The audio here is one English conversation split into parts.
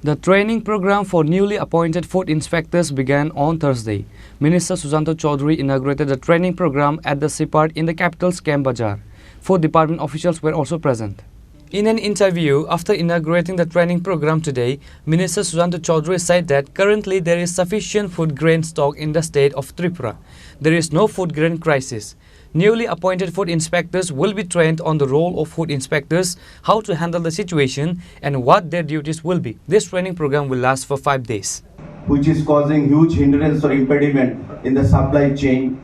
The training program for newly appointed food inspectors began on Thursday. Minister Sujanta Chaudhary inaugurated the training program at the Sipart in the capital's Camp Bazaar. Food department officials were also present. In an interview after inaugurating the training program today, Minister Sujanta Chaudhary said that currently there is sufficient food grain stock in the state of Tripura. There is no food grain crisis. Newly appointed food inspectors will be trained on the role of food inspectors, how to handle the situation and what their duties will be. This training program will last for 5 days. Which is causing huge hindrance or impediment in the supply chain.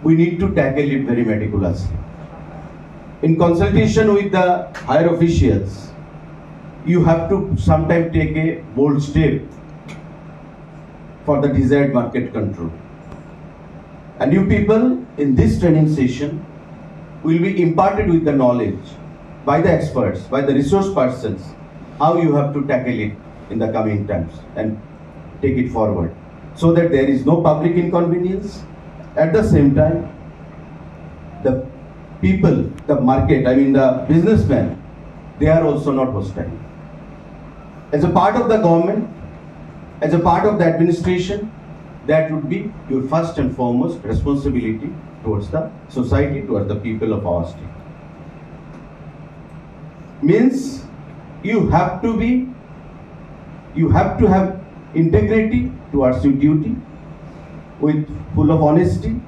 We need to tackle it very meticulously. In consultation with the higher officials, you have to sometimes take a bold step for the desired market control. And you people in this training session will be imparted with the knowledge by the experts, by the resource persons, how you have to tackle it in the coming times and take it forward, so that there is no public inconvenience. At the same time, the people, the market, the businessmen, they are also not hostile. As a part of the government, as a part of the administration, that would be your first and foremost responsibility towards the society, towards the people of our state. Means you have to have integrity towards your duty with full of honesty,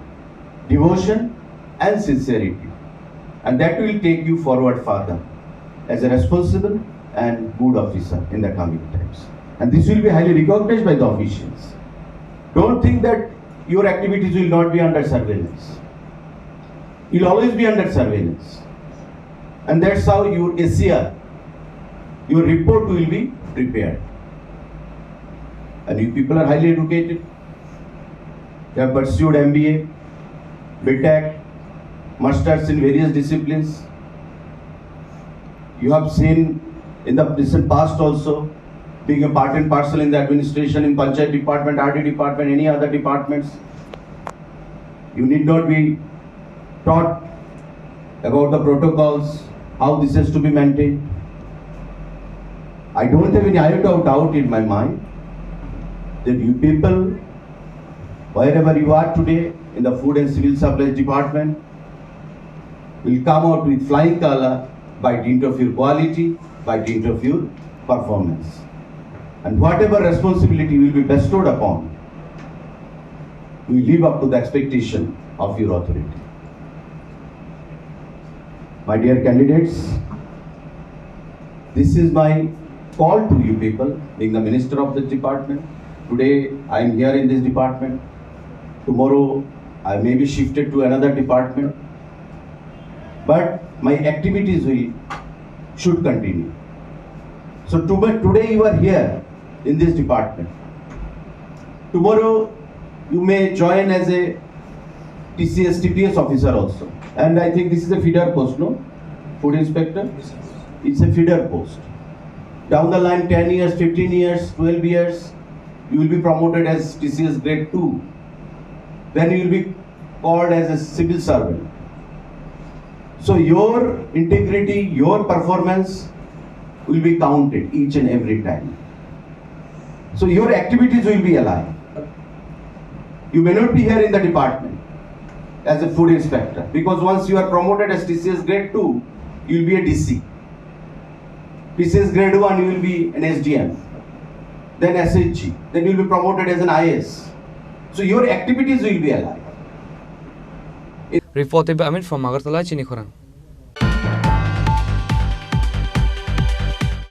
devotion and sincerity. And that will take you forward further as a responsible and good officer in the coming times. And this will be highly recognized by the officials. Don't think that your activities will not be under surveillance. You'll always be under surveillance. And that's how your ACR, your report will be prepared. And you people are highly educated. You have pursued MBA, BTech, masters in various disciplines. You have seen in the recent past also being a part and parcel in the administration, in Panchayat department, RD department, any other departments. You need not be taught about the protocols, how this has to be maintained. I don't have any iota of doubt in my mind that you people, wherever you are today in the food and civil supplies department, will come out with flying color by dint of your quality, by dint of your performance. And whatever responsibility will be bestowed upon, we live up to the expectation of your authority. My dear candidates, this is my call to you people, being the minister of this department. Today I am here in this department. Tomorrow I may be shifted to another department. But my activities should continue. So today you are here in this department. Tomorrow you may join as a TCS, TPS officer also. And I think this is a feeder post, no? Food inspector? It's a feeder post. Down the line, 10 years, 15 years, 12 years, you will be promoted as TCS grade 2. Then you will be called as a civil servant. So your integrity, your performance will be counted each and every time. So your activities will be alive. You may not be here in the department as a food inspector, because once you are promoted as TCS grade 2, you will be a DC. TCS grade 1, you will be an SDM. Then SHG. Then you will be promoted as an IS. So your activities will be alive. Reported by Amin from Chini, Khorang.